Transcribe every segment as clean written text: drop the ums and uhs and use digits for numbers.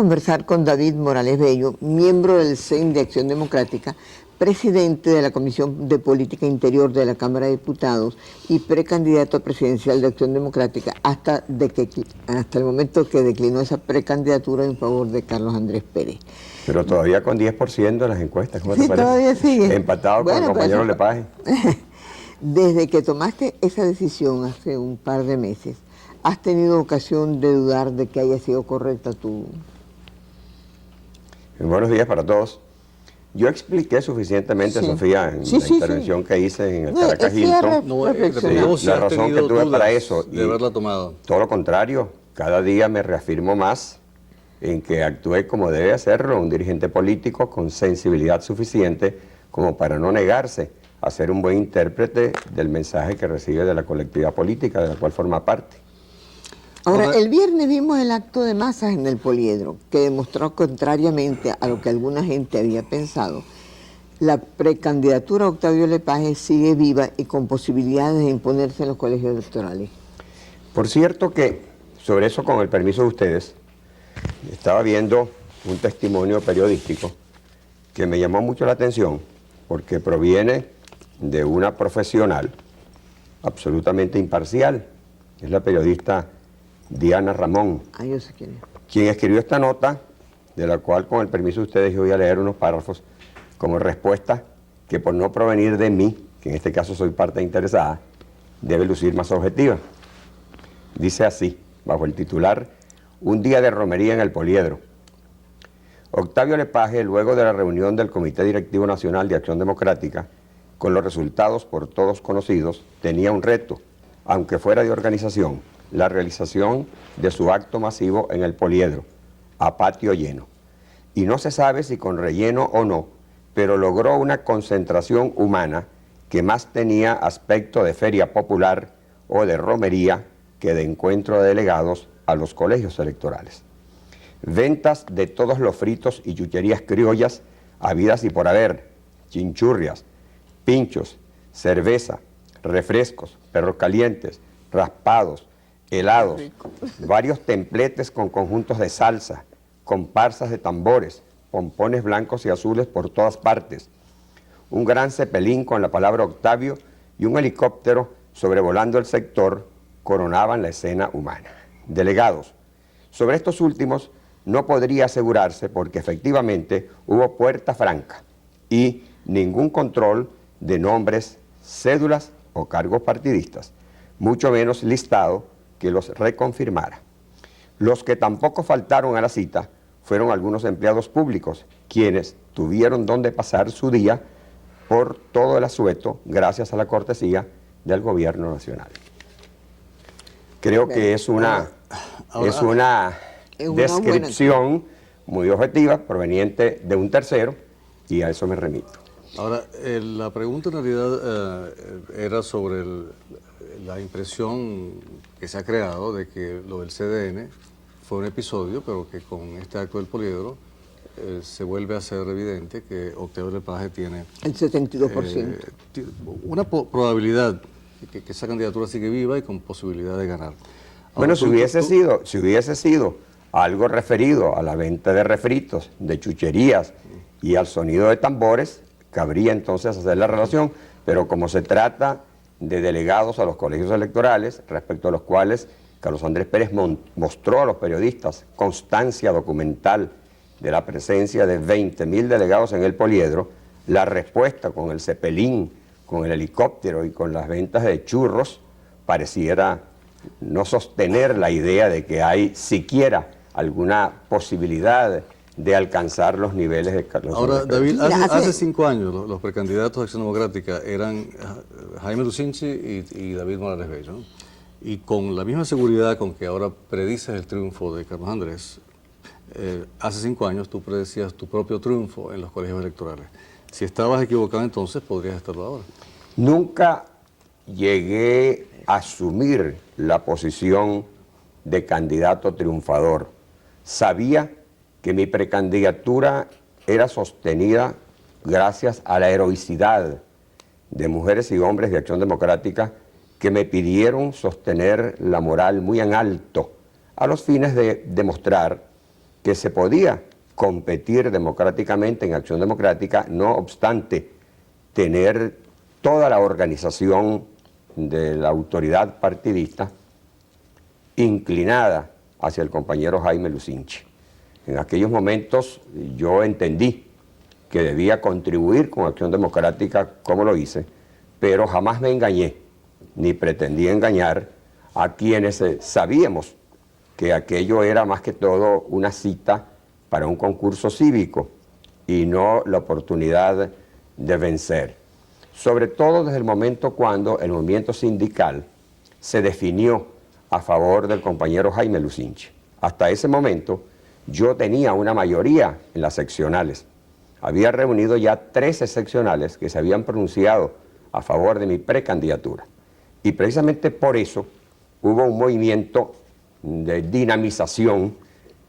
conversar con David Morales Bello, miembro del CEN de Acción Democrática, presidente de la Comisión de Política Interior de la Cámara de Diputados y precandidato presidencial de Acción Democrática hasta el momento que declinó esa precandidatura en favor de Carlos Andrés Pérez. Pero todavía con 10% en las encuestas, ¿cómo te parece? Todavía sigue. Empatado con el compañero Lepage. Desde que tomaste esa decisión hace un par de meses, ¿has tenido ocasión de dudar de que haya sido correcta tu...? Buenos días para todos. Yo expliqué suficientemente, Sofía, en la intervención que hice en el Caracas Hilton. La razón que tuve para eso. De haberla tomado. Todo lo contrario, cada día me reafirmo más en que actúe como debe hacerlo un dirigente político con sensibilidad suficiente como para no negarse a ser un buen intérprete del mensaje que recibe de la colectividad política de la cual forma parte. Ahora, el viernes vimos el acto de masas en el Poliedro, que demostró, contrariamente a lo que alguna gente había pensado, la precandidatura a Octavio Lepage sigue viva y con posibilidades de imponerse en los colegios electorales. Por cierto que, sobre eso, con el permiso de ustedes, estaba viendo un testimonio periodístico que me llamó mucho la atención, porque proviene de una profesional absolutamente imparcial, es la periodista Diana Ramón, yo sé quién es, quien escribió esta nota, de la cual, con el permiso de ustedes, yo voy a leer unos párrafos como respuesta que, por no provenir de mí, que en este caso soy parte interesada, debe lucir más objetiva. Dice así, bajo el titular: Un día de romería en el Poliedro. Octavio Lepage, luego de la reunión del Comité Directivo Nacional de Acción Democrática, con los resultados por todos conocidos, tenía un reto, aunque fuera de organización: la realización de su acto masivo en el Poliedro, a patio lleno. Y no se sabe si con relleno o no, pero logró una concentración humana que más tenía aspecto de feria popular o de romería que de encuentro de delegados a los colegios electorales. Ventas de todos los fritos y chucherías criollas habidas y por haber, chinchurrias, pinchos, cerveza, refrescos, perros calientes, raspados, helados, varios templetes con conjuntos de salsa, comparsas de tambores, pompones blancos y azules por todas partes, un gran cepelín con la palabra Octavio y un helicóptero sobrevolando el sector coronaban la escena humana. Delegados. Sobre estos últimos no podría asegurarse porque efectivamente hubo puerta franca y ningún control de nombres, cédulas o cargos partidistas, mucho menos listado que los reconfirmara. Los que tampoco faltaron a la cita fueron algunos empleados públicos, quienes tuvieron donde pasar su día por todo el asueto gracias a la cortesía del gobierno nacional. Creo que es una descripción muy objetiva, proveniente de un tercero, y a eso me remito. Ahora, la pregunta en realidad era sobre la impresión que se ha creado de que lo del CDN fue un episodio, pero que con este acto del Poliedro se vuelve a ser evidente que Octavio Lepage tiene el 72%. Una probabilidad que esa candidatura sigue viva y con posibilidad de ganar. Ahora, bueno, si hubiese sido algo referido a la venta de refritos, de chucherías y al sonido de tambores, cabría entonces hacer la relación, pero como se trata de delegados a los colegios electorales, respecto a los cuales Carlos Andrés Pérez mostró a los periodistas constancia documental de la presencia de 20.000 delegados en el Poliedro, la respuesta con el cepelín, con el helicóptero y con las ventas de churros pareciera no sostener la idea de que hay siquiera alguna posibilidad de alcanzar los niveles de Carlos Ahora, Andrés Pérez. David, hace 5 años los precandidatos de Acción Democrática eran Jaime Lucinchi y David Morales Bello, ¿no? Y con la misma seguridad con que ahora predices el triunfo de Carlos Andrés, hace 5 años tú predecías tu propio triunfo en los colegios electorales. Si estabas equivocado entonces, podrías estarlo ahora. Nunca llegué a asumir la posición de candidato triunfador. Sabía que mi precandidatura era sostenida gracias a la heroicidad de mujeres y hombres de Acción Democrática que me pidieron sostener la moral muy en alto a los fines de demostrar que se podía competir democráticamente en Acción Democrática, no obstante tener toda la organización de la autoridad partidista inclinada hacia el compañero Jaime Lucinchi. En aquellos momentos yo entendí que debía contribuir con Acción Democrática como lo hice, pero jamás me engañé, ni pretendí engañar a quienes sabíamos que aquello era más que todo una cita para un concurso cívico y no la oportunidad de vencer. Sobre todo desde el momento cuando el movimiento sindical se definió a favor del compañero Jaime Lucinchi. Hasta ese momento yo tenía una mayoría en las seccionales. Había reunido ya 13 seccionales que se habían pronunciado a favor de mi precandidatura. Y precisamente por eso hubo un movimiento de dinamización,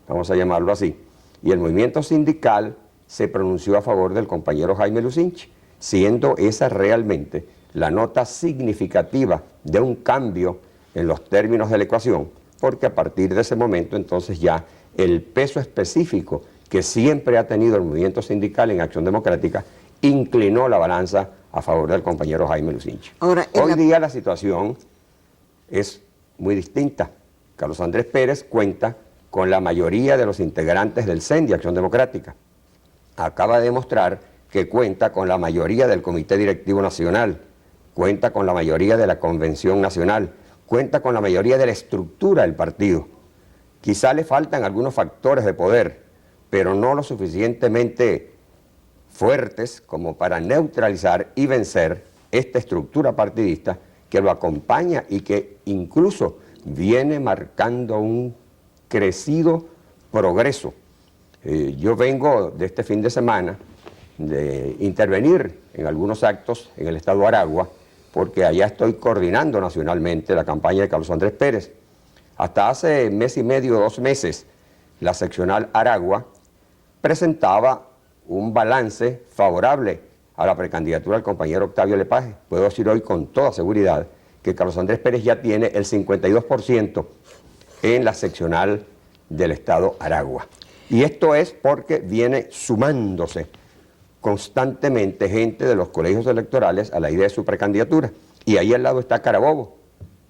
vamos a llamarlo así, y el movimiento sindical se pronunció a favor del compañero Jaime Lucinchi, siendo esa realmente la nota significativa de un cambio en los términos de la ecuación, porque a partir de ese momento entonces ya el peso específico que siempre ha tenido el movimiento sindical en Acción Democrática inclinó la balanza a favor del compañero Jaime Lucinchi. Ahora, hoy día la situación es muy distinta. Carlos Andrés Pérez cuenta con la mayoría de los integrantes del CEN de Acción Democrática. Acaba de demostrar que cuenta con la mayoría del Comité Directivo Nacional, cuenta con la mayoría de la Convención Nacional, cuenta con la mayoría de la estructura del partido. Quizá le faltan algunos factores de poder, pero no lo suficientemente fuertes como para neutralizar y vencer esta estructura partidista que lo acompaña y que incluso viene marcando un crecido progreso. Yo vengo de este fin de semana de intervenir en algunos actos en el estado de Aragua, porque allá estoy coordinando nacionalmente la campaña de Carlos Andrés Pérez. Hasta hace mes y medio, 2 meses, la seccional Aragua presentaba un balance favorable a la precandidatura del compañero Octavio Lepage. Puedo decir hoy con toda seguridad que Carlos Andrés Pérez ya tiene el 52% en la seccional del estado Aragua. Y esto es porque viene sumándose constantemente gente de los colegios electorales a la idea de su precandidatura. Y ahí al lado está Carabobo.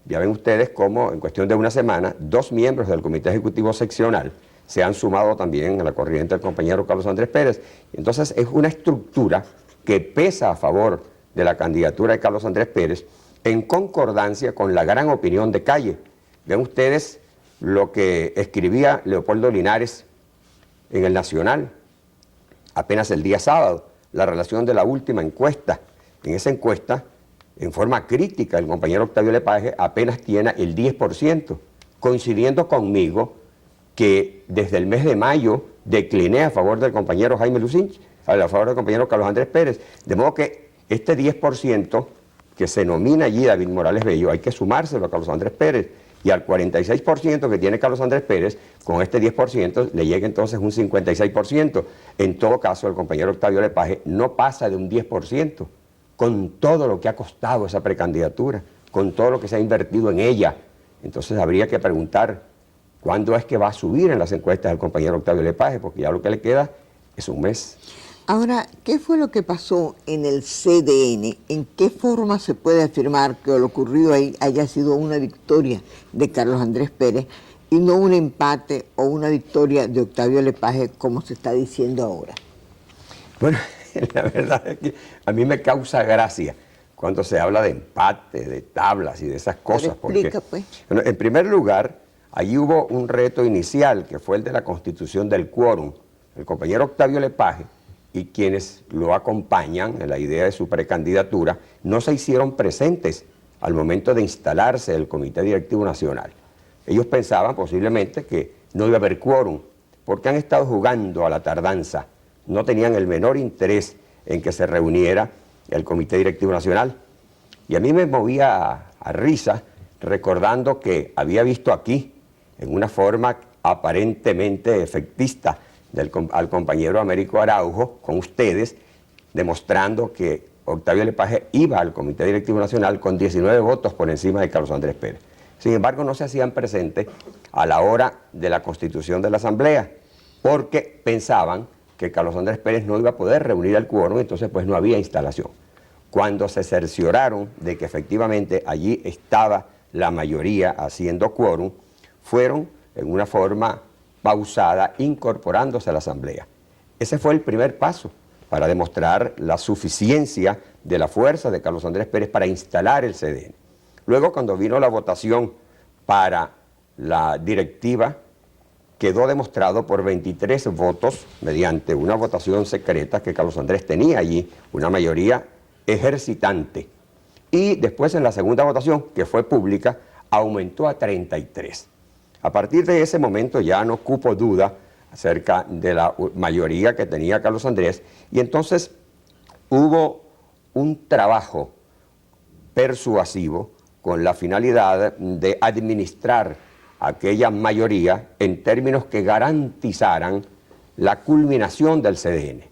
Ya ven ustedes cómo en cuestión de una semana 2 miembros del Comité Ejecutivo Seccional se han sumado también a la corriente del compañero Carlos Andrés Pérez. Entonces es una estructura que pesa a favor de la candidatura de Carlos Andrés Pérez en concordancia con la gran opinión de calle. Ven ustedes lo que escribía Leopoldo Linares en el Nacional apenas el día sábado, la relación de la última encuesta. En esa encuesta, en forma crítica, el compañero Octavio Lepage apenas tiene el 10%, coincidiendo conmigo que desde el mes de mayo decliné a favor del compañero Jaime Lucinchi, a favor del compañero Carlos Andrés Pérez, de modo que este 10% que se nomina allí David Morales Bello, hay que sumárselo a Carlos Andrés Pérez, y al 46% que tiene Carlos Andrés Pérez, con este 10% le llega entonces un 56%. En todo caso, el compañero Octavio Lepage no pasa de un 10%, con todo lo que ha costado esa precandidatura, con todo lo que se ha invertido en ella. Entonces habría que preguntar cuándo es que va a subir en las encuestas el compañero Octavio Lepage, porque ya lo que le queda es un mes. Ahora, ¿qué fue lo que pasó en el CDN? ¿En qué forma se puede afirmar que lo ocurrido ahí haya sido una victoria de Carlos Andrés Pérez y no un empate o una victoria de Octavio Lepage, como se está diciendo ahora? Bueno, la verdad es que a mí me causa gracia cuando se habla de empate, de tablas y de esas cosas. Pero explica, pues. Bueno, en primer lugar, allí hubo un reto inicial, que fue el de la constitución del quórum. El compañero Octavio Lepage y quienes lo acompañan en la idea de su precandidatura no se hicieron presentes al momento de instalarse el Comité Directivo Nacional. Ellos pensaban posiblemente que no iba a haber quórum, porque han estado jugando a la tardanza, no tenían el menor interés en que se reuniera el Comité Directivo Nacional. Y a mí me movía a risa recordando que había visto aquí, en una forma aparentemente efectista, al compañero Américo Araujo con ustedes, demostrando que Octavio Lepage iba al Comité Directivo Nacional con 19 votos por encima de Carlos Andrés Pérez. Sin embargo, no se hacían presentes a la hora de la constitución de la Asamblea. porque pensaban que Carlos Andrés Pérez no iba a poder reunir al quórum, entonces pues no había instalación. Cuando se cercioraron de que efectivamente allí estaba la mayoría haciendo quórum, fueron en una forma pausada incorporándose a la asamblea. Ese fue el primer paso para demostrar la suficiencia de la fuerza de Carlos Andrés Pérez para instalar el CDN. Luego, cuando vino la votación para la directiva, quedó demostrado por 23 votos, mediante una votación secreta, que Carlos Andrés tenía allí una mayoría ejercitante. Y después, en la segunda votación, que fue pública, aumentó a 33. A partir de ese momento ya no cupo duda acerca de la mayoría que tenía Carlos Andrés, y entonces hubo un trabajo persuasivo con la finalidad de administrar aquella mayoría en términos que garantizaran la culminación del CDN.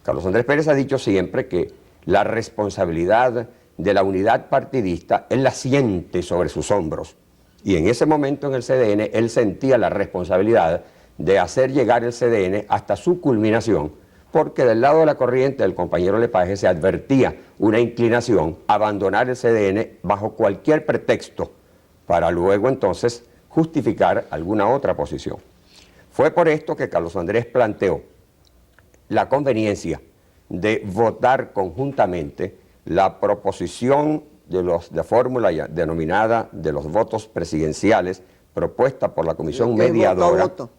Carlos Andrés Pérez ha dicho siempre que la responsabilidad de la unidad partidista él la siente sobre sus hombros, y en ese momento en el CDN él sentía la responsabilidad de hacer llegar el CDN hasta su culminación, porque del lado de la corriente del compañero Lepage se advertía una inclinación a abandonar el CDN bajo cualquier pretexto para luego entonces justificar alguna otra posición. Fue por esto que Carlos Andrés planteó la conveniencia de votar conjuntamente la proposición de fórmula denominada de los votos presidenciales, propuesta por la Comisión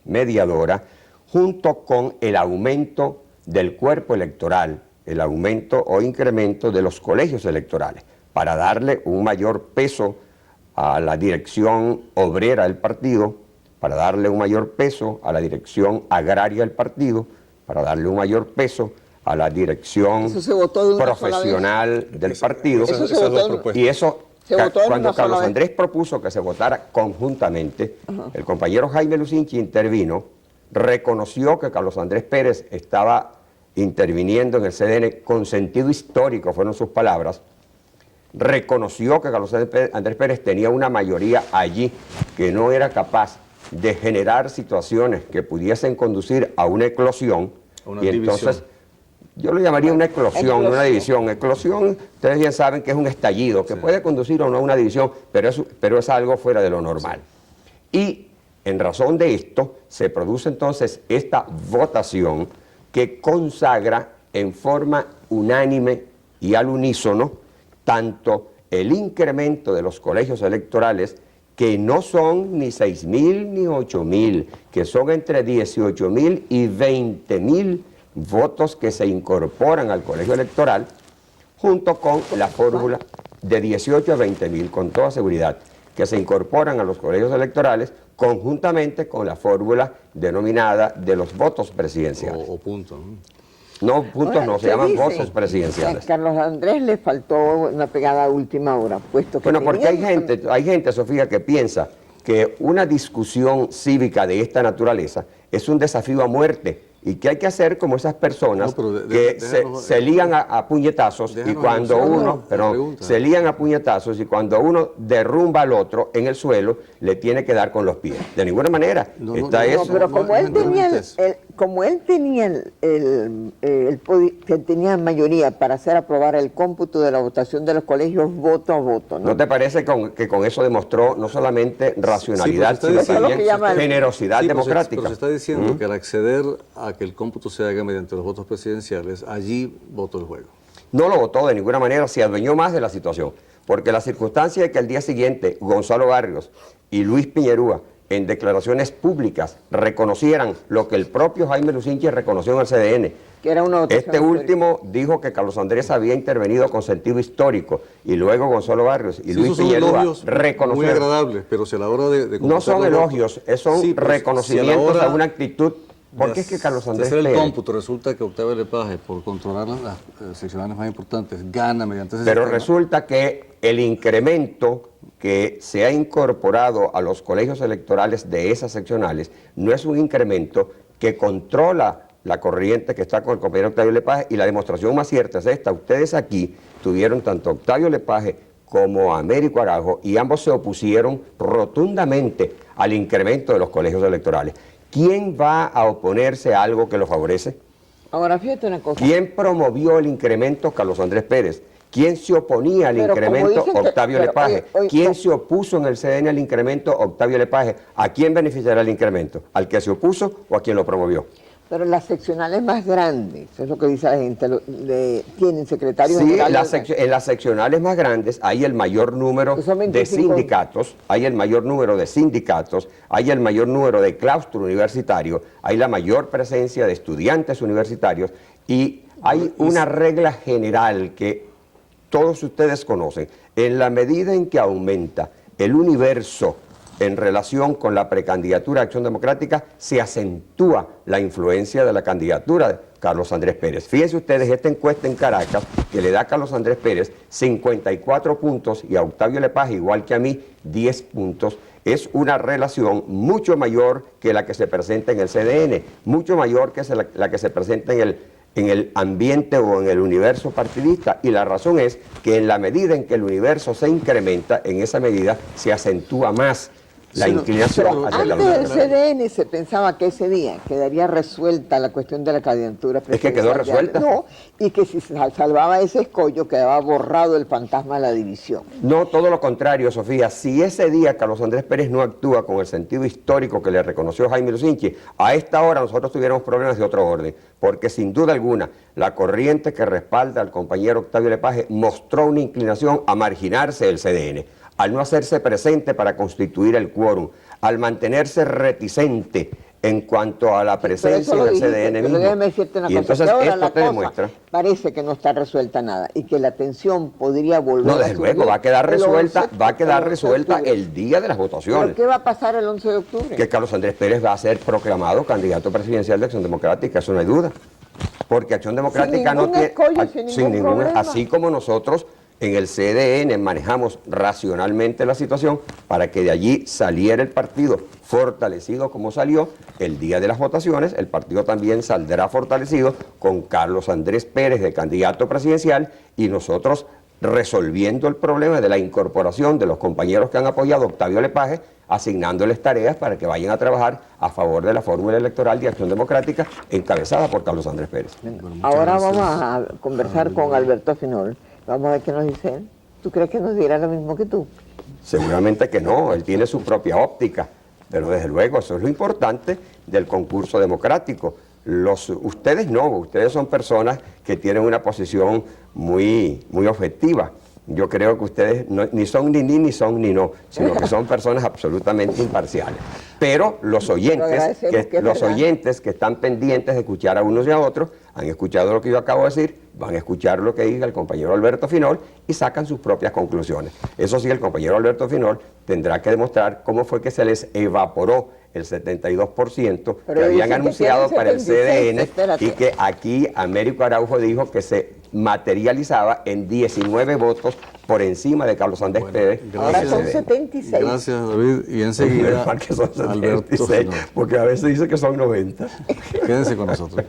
mediadora, junto con el aumento del cuerpo electoral, el aumento o incremento de los colegios electorales, para darle un mayor peso a la dirección obrera del partido, para darle un mayor peso a la dirección agraria del partido, para darle un mayor peso a la dirección profesional del partido. Y eso, cuando Carlos Andrés propuso que se votara conjuntamente, el compañero Jaime Lucinchi intervino, reconoció que Carlos Andrés Pérez estaba interviniendo en el CDN con sentido histórico, fueron sus palabras, reconoció que Carlos Andrés Pérez tenía una mayoría allí que no era capaz de generar situaciones que pudiesen conducir a una eclosión, y entonces yo lo llamaría una eclosión, no una división. Eclosión, ustedes bien saben que es un estallido, que puede conducir o no a una división, pero es algo fuera de lo normal. Y en razón de esto, se produce entonces esta votación que consagra en forma unánime y al unísono tanto el incremento de los colegios electorales, que no son ni 6.000 ni 8.000, que son entre 18.000 y 20.000 votos que se incorporan al colegio electoral, junto con la fórmula de 18 a 20.000, con toda seguridad, que se incorporan a los colegios electorales conjuntamente con la fórmula denominada de los votos presidenciales. O puntos. No, puntos no, se llaman votos presidenciales. A Carlos Andrés le faltó una pegada a última hora, puesto que... Bueno, porque hay gente, Sofía, que piensa que una discusión cívica de esta naturaleza es un desafío a muerte, y que hay que hacer como esas personas que se lían a puñetazos, y cuando se lían a puñetazos, y cuando uno derrumba al otro en el suelo, le tiene que dar con los pies. De ninguna manera. Pero como él tenía mayoría para hacer aprobar el cómputo de la votación de los colegios voto a voto, ¿no? ¿No te parece que con eso demostró no solamente racionalidad, sino también generosidad democrática? Pero se está diciendo que al acceder a que el cómputo se haga mediante los votos presidenciales, allí votó el juego. No lo votó de ninguna manera, se adueñó más de la situación, porque la circunstancia de que al día siguiente Gonzalo Barrios y Luis Piñerúa en declaraciones públicas reconocieran lo que el propio Jaime Lucinchi reconoció en el CDN. Que era una este último dijo que Carlos Andrés había intervenido con sentido histórico, y luego Gonzalo Barrios y Luis Piñerúa reconocieron. Muy agradables, pero si a la hora de no son elogios, son reconocimientos a una actitud. Porque es que Carlos Andrés Pérez, el cómputo, resulta que Octavio Lepage, por controlar las seccionales más importantes, gana mediante ese sistema. Resulta que el incremento que se ha incorporado a los colegios electorales de esas seccionales no es un incremento que controla la corriente que está con el compañero Octavio Lepage, y la demostración más cierta es esta. Ustedes aquí tuvieron tanto a Octavio Lepage como a Américo Arajo, y ambos se opusieron rotundamente al incremento de los colegios electorales. ¿Quién va a oponerse a algo que lo favorece? Ahora, fíjate una cosa. ¿Quién promovió el incremento? Carlos Andrés Pérez. ¿Quién se oponía al Pero como incremento? dicen que- Octavio pero, Lepage. oye, ¿Quién se opuso en el CDN al incremento? Octavio Lepage. ¿A quién beneficiará el incremento? ¿Al que se opuso o a quien lo promovió? Pero las seccionales más grandes, es lo que dice la gente, tienen secretarios Sí, generales. en las seccionales más grandes hay el mayor número Que son de 25. sindicatos, hay el mayor número de sindicatos, hay el mayor número de claustro universitario, hay la mayor presencia de estudiantes universitarios y hay una regla general que todos ustedes conocen. En la medida en que aumenta el universo en relación con la precandidatura de Acción Democrática, se acentúa la influencia de la candidatura de Carlos Andrés Pérez. Fíjense ustedes esta encuesta en Caracas que le da a Carlos Andrés Pérez 54 puntos y a Octavio Lepage, igual que a mí, 10 puntos. Es una relación mucho mayor que la que se presenta en el CDN, mucho mayor que la que se presenta en el ambiente o en el universo partidista, y la razón es que en la medida en que el universo se incrementa, en esa medida se acentúa más la Sí, no, inclinación pero hacia la Antes del unidad. CDN se pensaba que ese día quedaría resuelta la cuestión de la candidatura Es que quedó presidencial. resuelta. No, y que si se salvaba ese escollo quedaba borrado el fantasma de la división. No, todo lo contrario, Sofía. Si ese día Carlos Andrés Pérez no actúa con el sentido histórico que le reconoció Jaime Lucinchi, a esta hora nosotros tuviéramos problemas de otro orden, porque sin duda alguna la corriente que respalda al compañero Octavio Lepage mostró una inclinación a marginarse del CDN, al no hacerse presente para constituir el quórum, al mantenerse reticente en cuanto a la presencia Pero eso lo del dijiste, CDN pero mismo. déjame decirte una Y cosa, entonces que ahora esto la te cosa demuestra. parece que no está resuelta nada y que la tensión podría volver No, a desde subir luego, va a quedar el resuelta, 11 va a quedar el 11 de resuelta octubre. el día de las votaciones. ¿Pero qué va a pasar el 11 de octubre? Que Carlos Andrés Pérez va a ser proclamado candidato presidencial de Acción Democrática, eso no hay duda. Porque Acción Democrática no ningún tiene... escollo, sin ningún problema. Así como nosotros en el CDN manejamos racionalmente la situación para que de allí saliera el partido fortalecido como salió, el día de las votaciones el partido también saldrá fortalecido con Carlos Andrés Pérez de candidato presidencial y nosotros resolviendo el problema de la incorporación de los compañeros que han apoyado a Octavio Lepage, asignándoles tareas para que vayan a trabajar a favor de la fórmula electoral de Acción Democrática encabezada por Carlos Andrés Pérez. Ahora vamos a conversar con Alberto Finol. Vamos a ver qué nos dice él. ¿Tú crees que nos dirá lo mismo que tú? Seguramente que no, él tiene su propia óptica, pero desde luego eso es lo importante del concurso democrático. Ustedes no, ustedes son personas que tienen una posición muy objetiva. Yo creo que ustedes ni son ni son ni no, sino que son personas absolutamente imparciales. Pero los oyentes, que están pendientes de escuchar a unos y a otros, han escuchado lo que yo acabo de decir, van a escuchar lo que diga el compañero Alberto Finol y sacan sus propias conclusiones. Eso sí, el compañero Alberto Finol tendrá que demostrar cómo fue que se les evaporó el 72% Pero que habían dicen que anunciado tienen para el 76, CDN espérate. y que aquí Américo Araujo dijo que se materializaba en 19 votos por encima de Carlos Andrés Pérez. Ahora en el son CDN. 76. Gracias, David. Y enseguida, Menos mal que son Alberto 76, Finol. porque a veces dice que son 90. Quédense con nosotros.